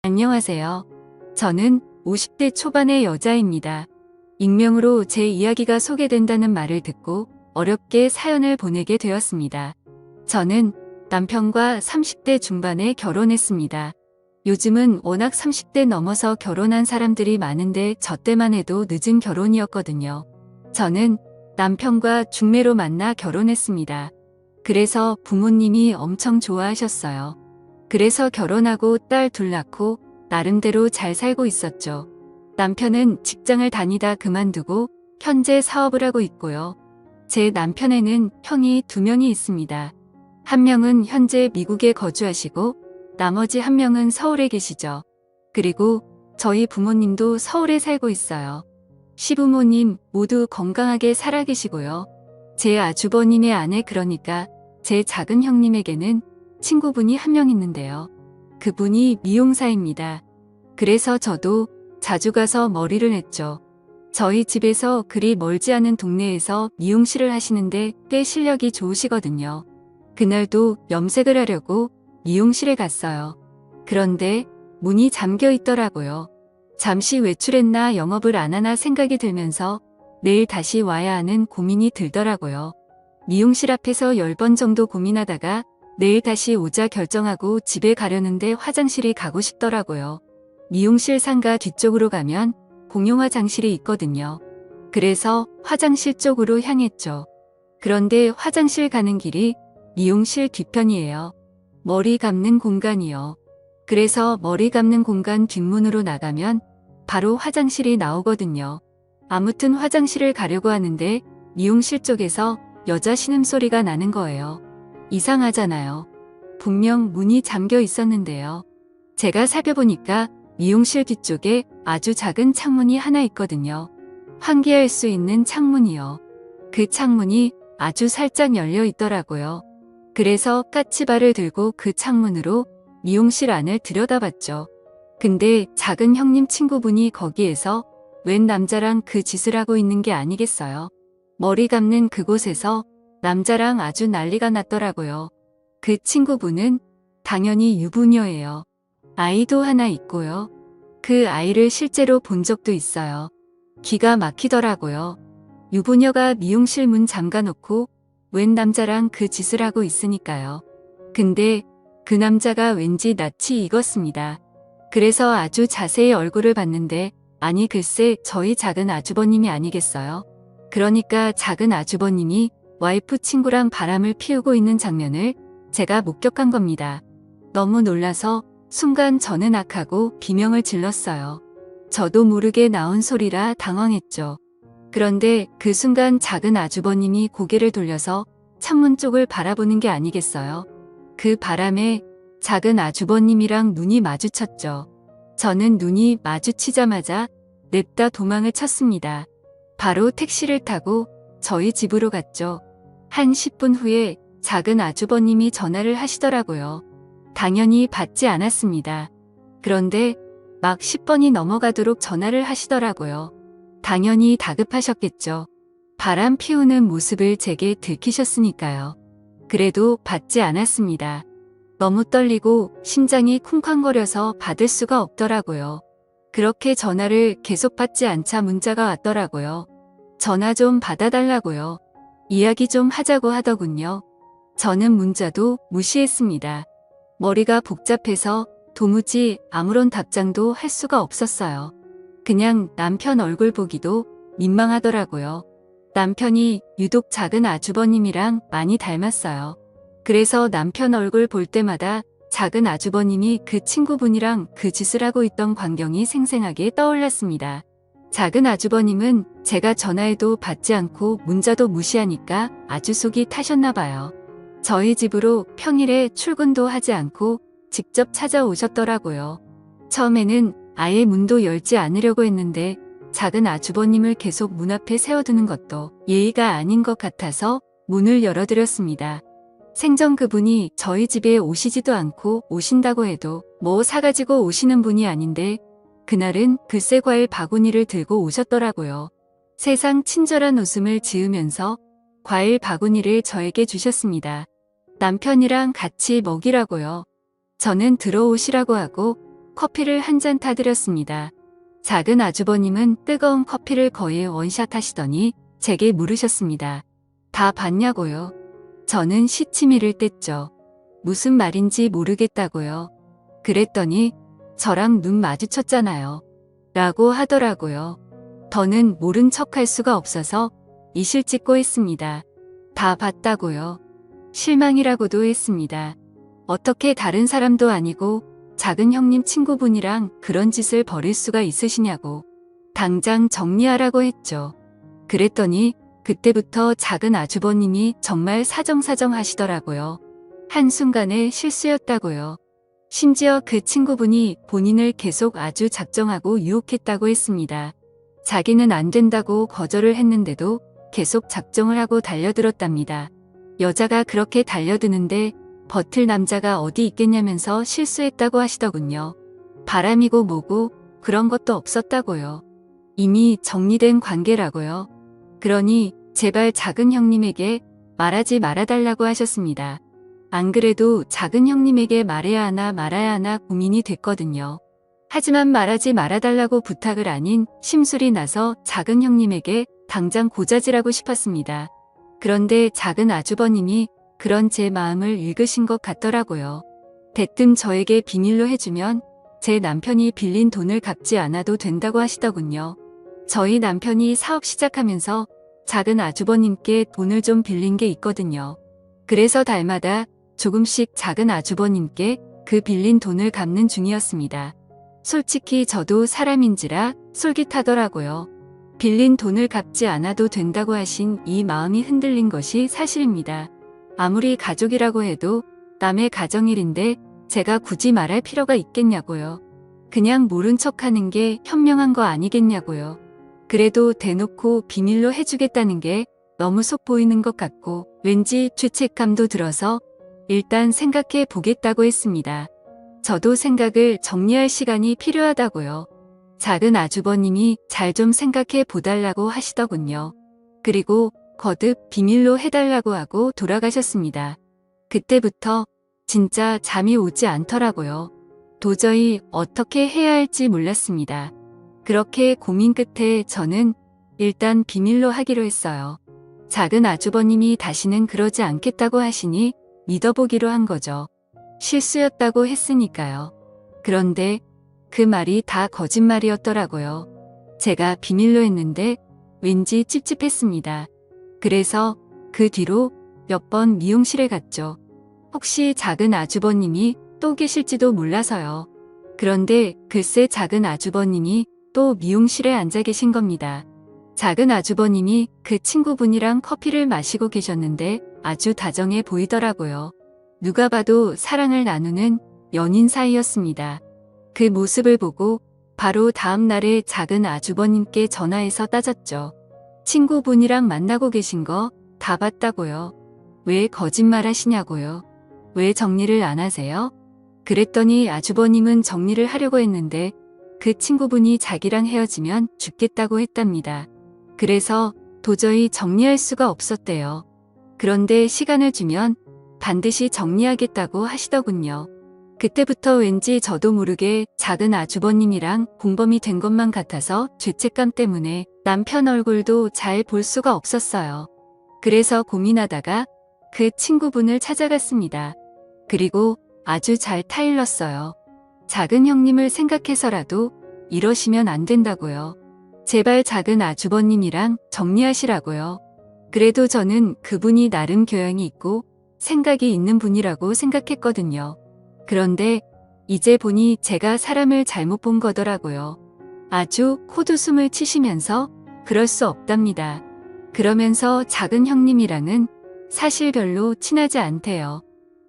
안녕하세요. 저는 50대 초반의 여자입니다. 익명으로 제 이야기가 소개된다는 말을 듣고 어렵게 사연을 보내게 되었습니다. 저는 남편과 30대 중반에 결혼했습니다. 요즘은 워낙 30대 넘어서 결혼한 사람들이 많은데 저 때만 해도 늦은 결혼이었거든요. 저는 남편과 중매로 만나 결혼했습니다. 그래서 부모님이 엄청 좋아하셨어요. 그래서 결혼하고 딸 둘 낳고 나름대로 잘 살고 있었죠. 남편은 직장을 다니다 그만두고 현재 사업을 하고 있고요. 제 남편에는 형이 2명이 있습니다. 한 명은 현재 미국에 거주하시고 나머지 한 명은 서울에 계시죠. 그리고 저희 부모님도 서울에 살고 있어요. 시부모님 모두 건강하게 살아 계시고요. 제 아주버님의 아내, 그러니까 제 작은 형님에게는 친구분이 한 명 있는데요. 그분이 미용사입니다. 그래서 저도 자주 가서 머리를 했죠. 저희 집에서 그리 멀지 않은 동네에서 미용실을 하시는데 꽤 실력이 좋으시거든요. 그날도 염색을 하려고 미용실에 갔어요. 그런데 문이 잠겨 있더라고요. 잠시 외출했나 영업을 안 하나 생각이 들면서 내일 다시 와야 하는 고민이 들더라고요. 미용실 앞에서 10번 정도 고민하다가 내일 다시 오자 결정하고 집에 가려는데 화장실이 가고 싶더라고요. 미용실 상가 뒤쪽으로 가면 공용 화장실이 있거든요. 그래서 화장실 쪽으로 향했죠. 그런데 화장실 가는 길이 미용실 뒤편이에요. 머리 감는 공간이요. 그래서 머리 감는 공간 뒷문으로 나가면 바로 화장실이 나오거든요. 아무튼 화장실을 가려고 하는데 미용실 쪽에서 여자 신음소리가 나는 거예요. 이상하잖아요. 분명 문이 잠겨 있었는데요. 제가 살펴보니까 미용실 뒤쪽에 아주 작은 창문이 하나 있거든요. 환기할 수 있는 창문이요. 그 창문이 아주 살짝 열려 있더라고요. 그래서 까치발을 들고 그 창문으로 미용실 안을 들여다봤죠. 근데 작은 형님 친구분이 거기에서 웬 남자랑 그 짓을 하고 있는 게 아니겠어요? 머리 감는 그곳에서 남자랑 아주 난리가 났더라고요. 그 친구분은 당연히 유부녀예요. 아이도 하나 있고요. 그 아이를 실제로 본 적도 있어요. 기가 막히더라고요. 유부녀가 미용실 문 잠가놓고 웬 남자랑 그 짓을 하고 있으니까요. 근데 그 남자가 왠지 낯이 익었습니다. 그래서 아주 자세히 얼굴을 봤는데 아니 글쎄 저희 작은 아주버님이 아니겠어요? 그러니까 작은 아주버님이 와이프 친구랑 바람을 피우고 있는 장면을 제가 목격한 겁니다. 너무 놀라서 순간 저는 악하고 비명을 질렀어요. 저도 모르게 나온 소리라 당황했죠. 그런데 그 순간 작은 아주버님이 고개를 돌려서 창문 쪽을 바라보는 게 아니겠어요? 그 바람에 작은 아주버님이랑 눈이 마주쳤죠. 저는 눈이 마주치자마자 냅다 도망을 쳤습니다. 바로 택시를 타고 저희 집으로 갔죠. 한 10분 후에 작은 아주버님이 전화를 하시더라고요. 당연히 받지 않았습니다. 그런데 막 10번이 넘어가도록 전화를 하시더라고요. 당연히 다급하셨겠죠. 바람 피우는 모습을 제게 들키셨으니까요. 그래도 받지 않았습니다. 너무 떨리고 심장이 쿵쾅거려서 받을 수가 없더라고요. 그렇게 전화를 계속 받지 않자 문자가 왔더라고요. 전화 좀 받아달라고요. 이야기 좀 하자고 하더군요. 저는 문자도 무시했습니다. 머리가 복잡해서 도무지 아무런 답장도 할 수가 없었어요. 그냥 남편 얼굴 보기도 민망하더라고요. 남편이 유독 작은 아주버님이랑 많이 닮았어요. 그래서 남편 얼굴 볼 때마다 작은 아주버님이 그 친구분이랑 그 짓을 하고 있던 광경이 생생하게 떠올랐습니다. 작은 아주버님은 제가 전화해도 받지 않고 문자도 무시하니까 아주 속이 타셨나 봐요. 저희 집으로 평일에 출근도 하지 않고 직접 찾아오셨더라고요. 처음에는 아예 문도 열지 않으려고 했는데 작은 아주버님을 계속 문 앞에 세워두는 것도 예의가 아닌 것 같아서 문을 열어드렸습니다. 생전 그분이 저희 집에 오시지도 않고 오신다고 해도 뭐 사가지고 오시는 분이 아닌데 그날은 글쎄 과일 바구니를 들고 오셨더라고요. 세상 친절한 웃음을 지으면서 과일 바구니를 저에게 주셨습니다. 남편이랑 같이 먹이라고요. 저는 들어오시라고 하고 커피를 한 잔 타드렸습니다. 작은 아주버님은 뜨거운 커피를 거의 원샷 하시더니 제게 물으셨습니다. 다 봤냐고요? 저는 시치미를 뗐죠. 무슨 말인지 모르겠다고요. 그랬더니 저랑 눈 마주쳤잖아요. 라고 하더라고요. 더는 모른 척할 수가 없어서 이실 찍고 했습니다. 다 봤다고요. 실망이라고도 했습니다. 어떻게 다른 사람도 아니고 작은 형님 친구분이랑 그런 짓을 벌일 수가 있으시냐고. 당장 정리하라고 했죠. 그랬더니 그때부터 작은 아주버님이 정말 사정사정 하시더라고요. 한순간에 실수였다고요. 심지어 그 친구분이 본인을 계속 아주 작정하고 유혹했다고 했습니다. 자기는 안 된다고 거절을 했는데도 계속 작정을 하고 달려들었답니다. 여자가 그렇게 달려드는데 버틸 남자가 어디 있겠냐면서 실수했다고 하시더군요. 바람이고 뭐고 그런 것도 없었다고요. 이미 정리된 관계라고요. 그러니 제발 작은 형님에게 말하지 말아달라고 하셨습니다. 안 그래도 작은 형님에게 말해야 하나 말아야 하나 고민이 됐거든요. 하지만 말하지 말아달라고 부탁을 아닌 심술이 나서 작은 형님에게 당장 고자질하고 싶었습니다. 그런데 작은 아주버님이 그런 제 마음을 읽으신 것 같더라고요. 대뜸 저에게 비밀로 해주면 제 남편이 빌린 돈을 갚지 않아도 된다고 하시더군요. 저희 남편이 사업 시작하면서 작은 아주버님께 돈을 좀 빌린 게 있거든요. 그래서 달마다 조금씩 작은 아주버님께 그 빌린 돈을 갚는 중이었습니다. 솔직히 저도 사람인지라 솔깃하더라고요. 빌린 돈을 갚지 않아도 된다고 하신 이 마음이 흔들린 것이 사실입니다. 아무리 가족이라고 해도 남의 가정일인데 제가 굳이 말할 필요가 있겠냐고요. 그냥 모른 척하는 게 현명한 거 아니겠냐고요. 그래도 대놓고 비밀로 해주겠다는 게 너무 속 보이는 것 같고 왠지 죄책감도 들어서 일단 생각해 보겠다고 했습니다. 저도 생각을 정리할 시간이 필요하다고요. 작은 아주버님이 잘 좀 생각해 보달라고 하시더군요. 그리고 거듭 비밀로 해달라고 하고 돌아가셨습니다. 그때부터 진짜 잠이 오지 않더라고요. 도저히 어떻게 해야 할지 몰랐습니다. 그렇게 고민 끝에 저는 일단 비밀로 하기로 했어요. 작은 아주버님이 다시는 그러지 않겠다고 하시니 믿어보기로 한 거죠. 실수였다고 했으니까요. 그런데 그 말이 다 거짓말이었더라고요. 제가 비밀로 했는데 왠지 찝찝했습니다. 그래서 그 뒤로 몇 번 미용실에 갔죠. 혹시 작은 아주버님이 또 계실지도 몰라서요. 그런데 글쎄 작은 아주버님이 또 미용실에 앉아 계신 겁니다. 작은 아주버님이 그 친구분이랑 커피를 마시고 계셨는데 아주 다정해 보이더라고요. 누가 봐도 사랑을 나누는 연인 사이였습니다. 그 모습을 보고 바로 다음 날에 작은 아주버님께 전화해서 따졌죠. 친구분이랑 만나고 계신 거 다 봤다고요. 왜 거짓말 하시냐고요. 왜 정리를 안 하세요? 그랬더니 아주버님은 정리를 하려고 했는데 그 친구분이 자기랑 헤어지면 죽겠다고 했답니다. 그래서 도저히 정리할 수가 없었대요. 그런데 시간을 주면 반드시 정리하겠다고 하시더군요. 그때부터 왠지 저도 모르게 작은 아주버님이랑 공범이 된 것만 같아서 죄책감 때문에 남편 얼굴도 잘 볼 수가 없었어요. 그래서 고민하다가 그 친구분을 찾아갔습니다. 그리고 아주 잘 타일렀어요. 작은 형님을 생각해서라도 이러시면 안 된다고요. 제발 작은 아주버님이랑 정리하시라고요. 그래도 저는 그분이 나름 교양이 있고 생각이 있는 분이라고 생각했거든요. 그런데 이제 보니 제가 사람을 잘못 본 거더라고요. 아주 콧웃음을 치시면서 그럴 수 없답니다. 그러면서 작은 형님이랑은 사실 별로 친하지 않대요.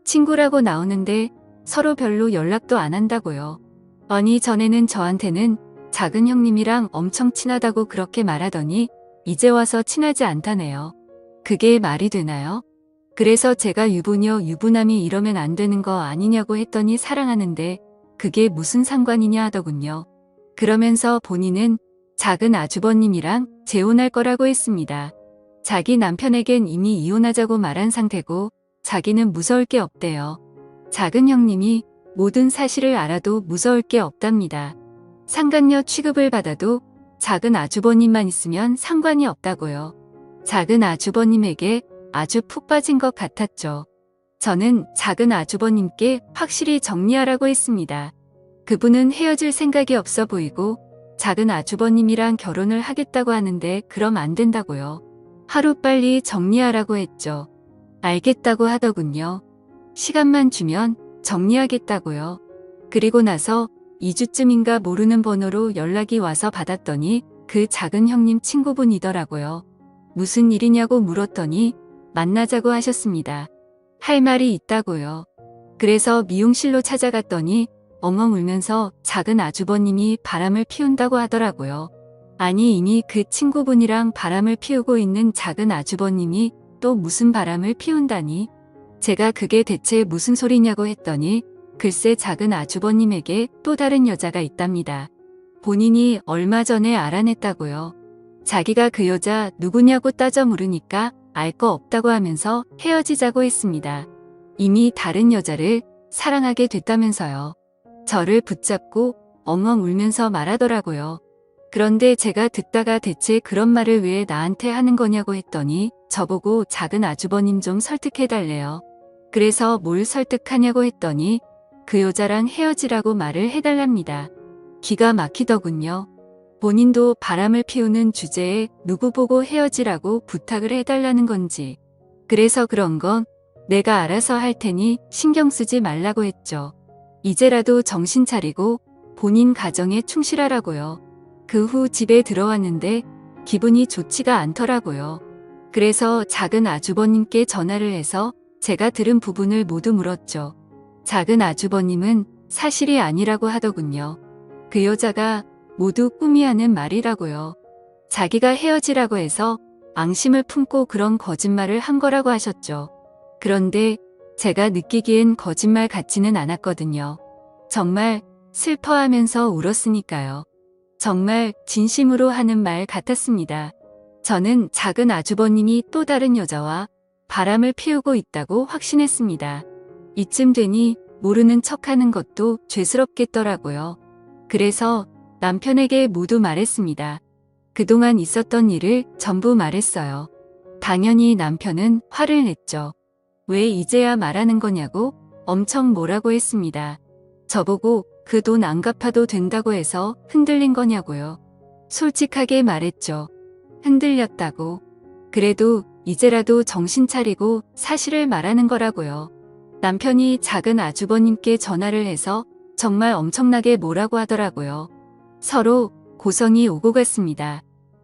친구라고 나오는데 서로 별로 연락도 안 한다고요. 아니 전에는 저한테는 작은 형님이랑 엄청 친하다고 그렇게 말하더니 이제 와서 친하지 않다네요. 그게 말이 되나요? 그래서 제가 유부녀 유부남이 이러면 안 되는 거 아니냐고 했더니 사랑하는데 그게 무슨 상관이냐 하더군요. 그러면서 본인은 작은 아주버님이랑 재혼할 거라고 했습니다. 자기 남편에겐 이미 이혼하자고 말한 상태고 자기는 무서울 게 없대요. 작은 형님이 모든 사실을 알아도 무서울 게 없답니다. 상간녀 취급을 받아도 작은 아주버님만 있으면 상관이 없다고요. 작은 아주버님에게 아주 푹 빠진 것 같았죠. 저는 작은 아주버님께 확실히 정리하라고 했습니다. 그분은 헤어질 생각이 없어 보이고 작은 아주버님이랑 결혼을 하겠다고 하는데 그럼 안 된다고요. 하루빨리 정리하라고 했죠. 알겠다고 하더군요. 시간만 주면 정리하겠다고요. 그리고 나서 2주쯤인가 모르는 번호로 연락이 와서 받았더니 그 작은 형님 친구분이더라고요. 무슨 일이냐고 물었더니 만나자고 하셨습니다. 할 말이 있다고요. 그래서 미용실로 찾아갔더니 엉엉 울면서 작은 아주버님이 바람을 피운다고 하더라고요. 아니 이미 그 친구분이랑 바람을 피우고 있는 작은 아주버님이 또 무슨 바람을 피운다니? 제가 그게 대체 무슨 소리냐고 했더니 글쎄 작은 아주버님에게 또 다른 여자가 있답니다. 본인이 얼마 전에 알아냈다고요. 자기가 그 여자 누구냐고 따져 물으니까 알 거 없다고 하면서 헤어지자고 했습니다. 이미 다른 여자를 사랑하게 됐다면서요. 저를 붙잡고 엉엉 울면서 말하더라고요. 그런데 제가 듣다가 대체 그런 말을 왜 나한테 하는 거냐고 했더니 저보고 작은 아주버님 좀 설득해달래요. 그래서 뭘 설득하냐고 했더니 그 여자랑 헤어지라고 말을 해달랍니다. 기가 막히더군요. 본인도 바람을 피우는 주제에 누구 보고 헤어지라고 부탁을 해달라는 건지. 그래서 그런 건 내가 알아서 할 테니 신경 쓰지 말라고 했죠. 이제라도 정신 차리고 본인 가정에 충실하라고요. 그 후 집에 들어왔는데 기분이 좋지가 않더라고요. 그래서 작은 아주버님께 전화를 해서 제가 들은 부분을 모두 물었죠. 작은 아주버님은 사실이 아니라고 하더군요. 그 여자가 모두 꿈이 하는 말이라고요. 자기가 헤어지라고 해서 앙심을 품고 그런 거짓말을 한 거라고 하셨죠. 그런데 제가 느끼기엔 거짓말 같지는 않았거든요. 정말 슬퍼하면서 울었으니까요. 정말 진심으로 하는 말 같았습니다. 저는 작은 아주버님이 또 다른 여자와 바람을 피우고 있다고 확신했습니다. 이쯤 되니 모르는 척하는 것도 죄스럽겠더라고요. 그래서 남편에게 모두 말했습니다. 그동안 있었던 일을 전부 말했어요. 당연히 남편은 화를 냈죠. 왜 이제야 말하는 거냐고 엄청 뭐라고 했습니다. 저보고 그 돈 안 갚아도 된다고 해서 흔들린 거냐고요. 솔직하게 말했죠. 흔들렸다고. 그래도 이제라도 정신 차리고 사실을 말하는 거라고요. 남편이 작은 아주버님께 전화를 해서 정말 엄청나게 뭐라고 하더라고요. 서로 고성이 오고 갔습니다.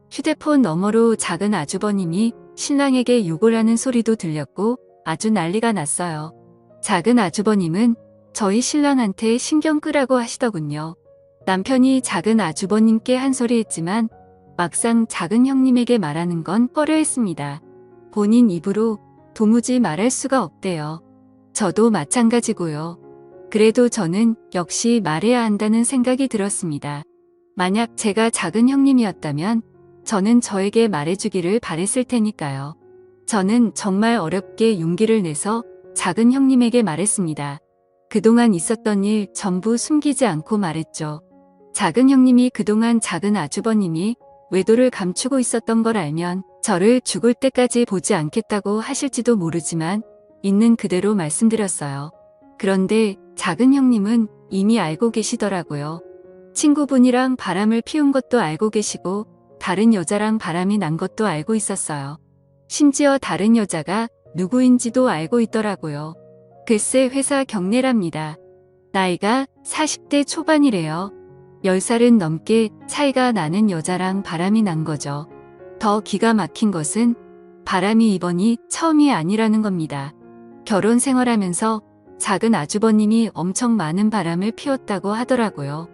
휴대폰 너머로 작은 아주버님이 신랑에게 욕을 하는 소리도 들렸고 아주 난리가 났어요. 작은 아주버님은 저희 신랑한테 신경 끄라고 하시더군요. 남편이 작은 아주버님께 한 소리 했지만 막상 작은 형님에게 말하는 건 꺼려했습니다. 본인 입으로 도무지 말할 수가 없대요. 저도 마찬가지고요. 그래도 저는 역시 말해야 한다는 생각이 들었습니다. 만약 제가 작은 형님이었다면 저는 저에게 말해주기를 바랬을 테니까요. 저는 정말 어렵게 용기를 내서 작은 형님에게 말했습니다. 그동안 있었던 일 전부 숨기지 않고 말했죠. 작은 형님이 그동안 작은 아주버님이 외도를 감추고 있었던 걸 알면 저를 죽을 때까지 보지 않겠다고 하실지도 모르지만 있는 그대로 말씀드렸어요. 그런데 작은 형님은 이미 알고 계시더라고요. 친구분이랑 바람을 피운 것도 알고 계시고 다른 여자랑 바람이 난 것도 알고 있었어요. 심지어 다른 여자가 누구인지도 알고 있더라고요. 글쎄 회사 경례랍니다. 나이가 40대 초반이래요. 10살은 넘게 차이가 나는 여자랑 바람이 난 거죠. 더 기가 막힌 것은 바람이 이번이 처음이 아니라는 겁니다. 결혼 생활하면서 작은 아주버님이 엄청 많은 바람을 피웠다고 하더라고요.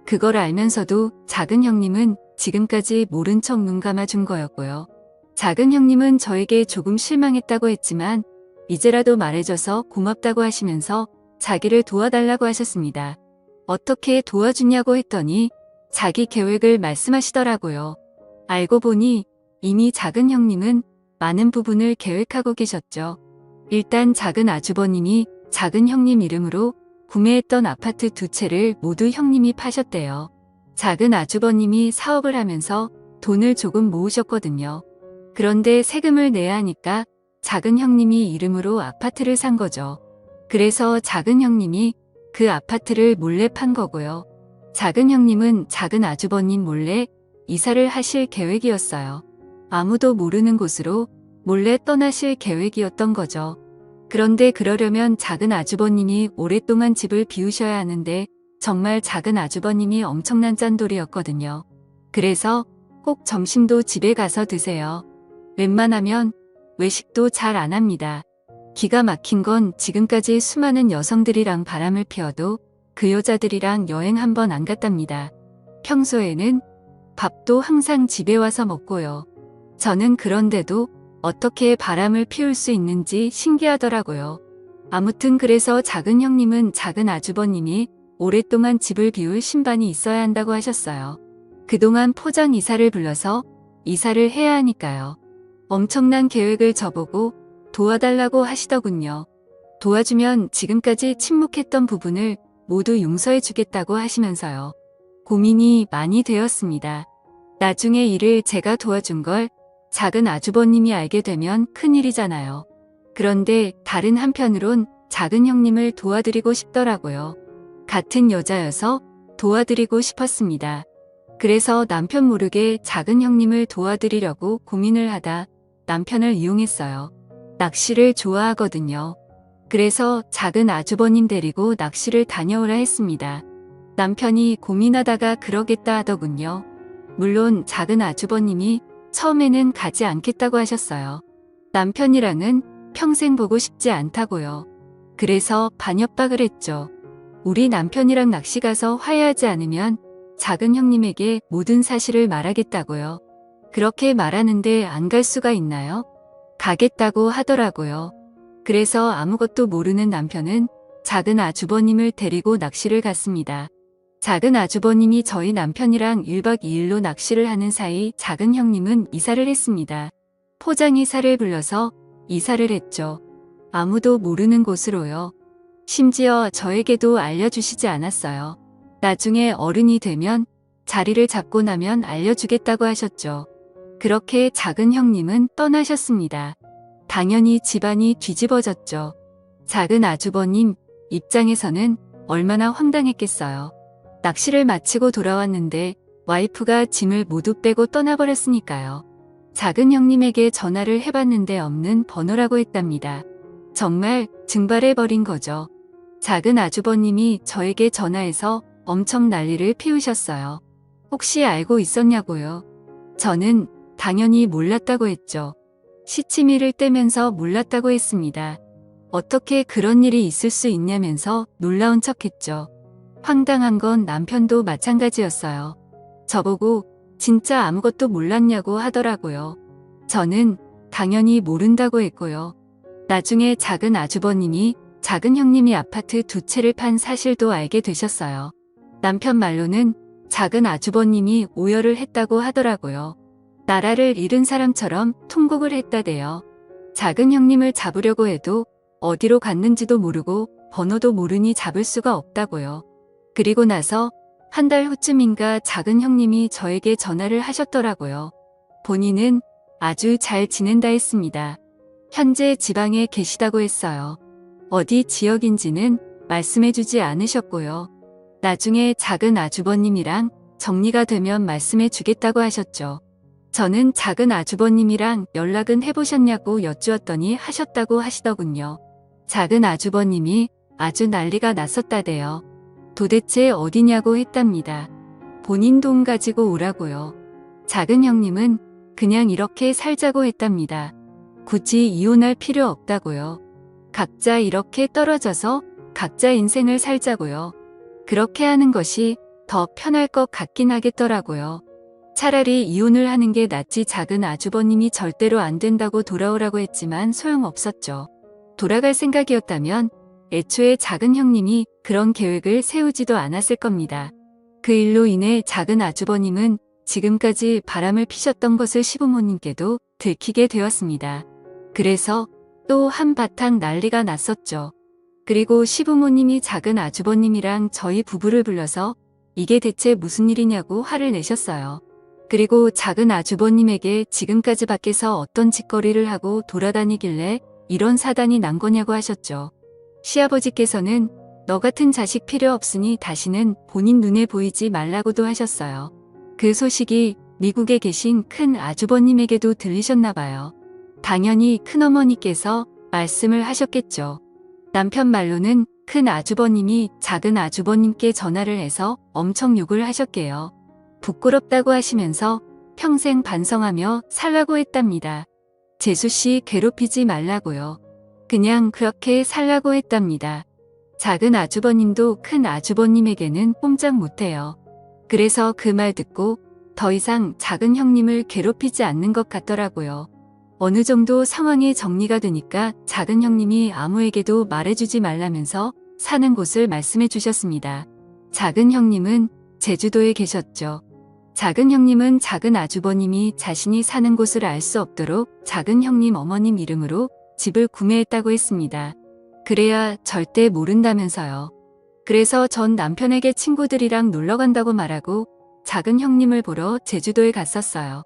그걸 알면서도 작은 형님은 지금까지 모른 척 눈 감아준 거였고요. 작은 형님은 저에게 조금 실망했다고 했지만 이제라도 말해줘서 고맙다고 하시면서 자기를 도와달라고 하셨습니다. 어떻게 도와주냐고 했더니 자기 계획을 말씀하시더라고요. 알고 보니 이미 작은 형님은 많은 부분을 계획하고 계셨죠. 일단 작은 아주버님이 작은 형님 이름으로 구매했던 아파트 2채를 모두 형님이 파셨대요. 작은 아주버님이 사업을 하면서 돈을 조금 모으셨거든요. 그런데 세금을 내야 하니까 작은 형님이 이름으로 아파트를 산 거죠. 그래서 작은 형님이 그 아파트를 몰래 판 거고요. 작은 형님은 작은 아주버님 몰래 이사를 하실 계획이었어요. 아무도 모르는 곳으로 몰래 떠나실 계획이었던 거죠. 그런데 그러려면 작은 아주버님이 오랫동안 집을 비우셔야 하는데 정말 작은 아주버님이 엄청난 짠돌이였거든요. 그래서 꼭 점심도 집에 가서 드세요. 웬만하면 외식도 잘 안 합니다. 기가 막힌 건 지금까지 수많은 여성들이랑 바람을 피워도 그 여자들이랑 여행 한 번 안 갔답니다. 평소에는 밥도 항상 집에 와서 먹고요. 저는 그런데도 어떻게 바람을 피울 수 있는지 신기하더라고요. 아무튼 그래서 작은 형님은 작은 아주버님이 오랫동안 집을 비울 신반이 있어야 한다고 하셨어요. 그동안 포장 이사를 불러서 이사를 해야 하니까요. 엄청난 계획을 저보고 도와달라고 하시더군요. 도와주면 지금까지 침묵했던 부분을 모두 용서해 주겠다고 하시면서요. 고민이 많이 되었습니다. 나중에 일을 제가 도와준 걸 작은 아주버님이 알게 되면 큰일이잖아요. 그런데 다른 한편으론 작은 형님을 도와드리고 싶더라고요. 같은 여자여서 도와드리고 싶었습니다. 그래서 남편 모르게 작은 형님을 도와드리려고 고민을 하다 남편을 이용했어요. 낚시를 좋아하거든요. 그래서 작은 아주버님 데리고 낚시를 다녀오라 했습니다. 남편이 고민하다가 그러겠다 하더군요. 물론 작은 아주버님이 처음에는 가지 않겠다고 하셨어요. 남편이랑은 평생 보고 싶지 않다고요. 그래서 반협박을 했죠. 우리 남편이랑 낚시 가서 화해하지 않으면 작은 형님에게 모든 사실을 말하겠다고요. 그렇게 말하는데 안 갈 수가 있나요? 가겠다고 하더라고요. 그래서 아무것도 모르는 남편은 작은 아주버님을 데리고 낚시를 갔습니다. 작은 아주버님이 저희 남편이랑 1박 2일로 낚시를 하는 사이 작은 형님은 이사를 했습니다. 포장 이사를 불러서 이사를 했죠. 아무도 모르는 곳으로요. 심지어 저에게도 알려주시지 않았어요. 나중에 어른이 되면 자리를 잡고 나면 알려주겠다고 하셨죠. 그렇게 작은 형님은 떠나셨습니다. 당연히 집안이 뒤집어졌죠. 작은 아주버님 입장에서는 얼마나 황당했겠어요. 낚시를 마치고 돌아왔는데 와이프가 짐을 모두 빼고 떠나버렸으니까요. 작은 형님에게 전화를 해봤는데 없는 번호라고 했답니다. 정말 증발해버린 거죠. 작은 아주버님이 저에게 전화해서 엄청 난리를 피우셨어요. 혹시 알고 있었냐고요? 저는 당연히 몰랐다고 했죠. 시치미를 떼면서 몰랐다고 했습니다. 어떻게 그런 일이 있을 수 있냐면서 놀라운 척했죠. 황당한 건 남편도 마찬가지였어요. 저보고 진짜 아무것도 몰랐냐고 하더라고요. 저는 당연히 모른다고 했고요. 나중에 작은 아주버님이 작은 형님이 아파트 2채를 판 사실도 알게 되셨어요. 남편 말로는 작은 아주버님이 오열을 했다고 하더라고요. 나라를 잃은 사람처럼 통곡을 했다대요. 작은 형님을 잡으려고 해도 어디로 갔는지도 모르고 번호도 모르니 잡을 수가 없다고요. 그리고 나서 한 달 후쯤인가 작은 형님이 저에게 전화를 하셨더라고요. 본인은 아주 잘 지낸다 했습니다. 현재 지방에 계시다고 했어요. 어디 지역인지는 말씀해주지 않으셨고요. 나중에 작은 아주버님이랑 정리가 되면 말씀해주겠다고 하셨죠. 저는 작은 아주버님이랑 연락은 해보셨냐고 여쭈었더니 하셨다고 하시더군요. 작은 아주버님이 아주 난리가 났었다대요. 도대체 어디냐고 했답니다. 본인 돈 가지고 오라고요. 작은 형님은 그냥 이렇게 살자고 했답니다. 굳이 이혼할 필요 없다고요. 각자 이렇게 떨어져서 각자 인생을 살자고요. 그렇게 하는 것이 더 편할 것 같긴 하겠더라고요. 차라리 이혼을 하는 게 낫지. 작은 아주버님이 절대로 안 된다고 돌아오라고 했지만 소용없었죠. 돌아갈 생각이었다면 애초에 작은 형님이 그런 계획을 세우지도 않았을 겁니다. 그 일로 인해 작은 아주버님은 지금까지 바람을 피셨던 것을 시부모님께도 들키게 되었습니다. 그래서 또 한바탕 난리가 났었죠. 그리고 시부모님이 작은 아주버님이랑 저희 부부를 불러서 이게 대체 무슨 일이냐고 화를 내셨어요. 그리고 작은 아주버님에게 지금까지 밖에서 어떤 짓거리를 하고 돌아다니길래 이런 사단이 난 거냐고 하셨죠. 시아버지께서는 너 같은 자식 필요 없으니 다시는 본인 눈에 보이지 말라고도 하셨어요. 그 소식이 미국에 계신 큰 아주버님에게도 들리셨나 봐요. 당연히 큰어머니께서 말씀을 하셨겠죠. 남편 말로는 큰 아주버님이 작은 아주버님께 전화를 해서 엄청 욕을 하셨게요. 부끄럽다고 하시면서 평생 반성하며 살라고 했답니다. 재수씨 괴롭히지 말라고요. 그냥 그렇게 살라고 했답니다. 작은 아주버님도 큰 아주버님에게는 꼼짝 못해요. 그래서 그 말 듣고 더 이상 작은 형님을 괴롭히지 않는 것 같더라고요. 어느 정도 상황이 정리가 되니까 작은 형님이 아무에게도 말해주지 말라면서 사는 곳을 말씀해 주셨습니다. 작은 형님은 제주도에 계셨죠. 작은 형님은 작은 아주버님이 자신이 사는 곳을 알 수 없도록 작은 형님 어머님 이름으로 집을 구매했다고 했습니다. 그래야 절대 모른다면서요. 그래서 전 남편에게 친구들이랑 놀러 간다고 말하고 작은 형님을 보러 제주도에 갔었어요.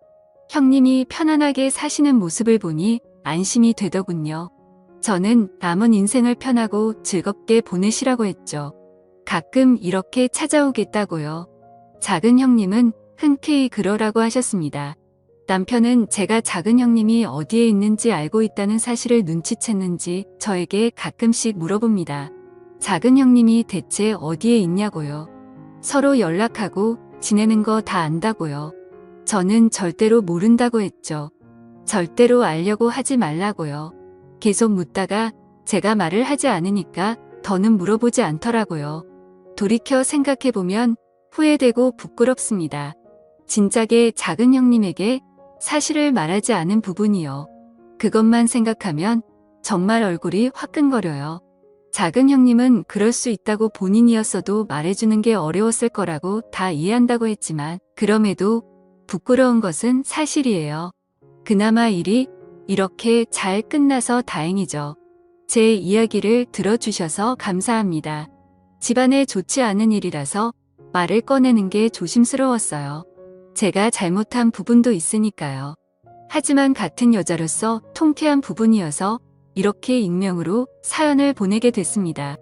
형님이 편안하게 사시는 모습을 보니 안심이 되더군요. 저는 남은 인생을 편하고 즐겁게 보내시라고 했죠. 가끔 이렇게 찾아오겠다고요. 작은 형님은 흔쾌히 그러라고 하셨습니다. 남편은 제가 작은 형님이 어디에 있는지 알고 있다는 사실을 눈치챘는지 저에게 가끔씩 물어봅니다. 작은 형님이 대체 어디에 있냐고요. 서로 연락하고 지내는 거 다 안다고요. 저는 절대로 모른다고 했죠. 절대로 알려고 하지 말라고요. 계속 묻다가 제가 말을 하지 않으니까 더는 물어보지 않더라고요. 돌이켜 생각해보면 후회되고 부끄럽습니다. 진작에 작은 형님에게 사실을 말하지 않은 부분이요. 그것만 생각하면 정말 얼굴이 화끈거려요. 작은 형님은 그럴 수 있다고 본인이었어도 말해주는 게 어려웠을 거라고 다 이해한다고 했지만 그럼에도 부끄러운 것은 사실이에요. 그나마 일이 이렇게 잘 끝나서 다행이죠. 제 이야기를 들어주셔서 감사합니다. 집안에 좋지 않은 일이라서 말을 꺼내는 게 조심스러웠어요. 제가 잘못한 부분도 있으니까요. 하지만 같은 여자로서 통쾌한 부분이어서 이렇게 익명으로 사연을 보내게 됐습니다.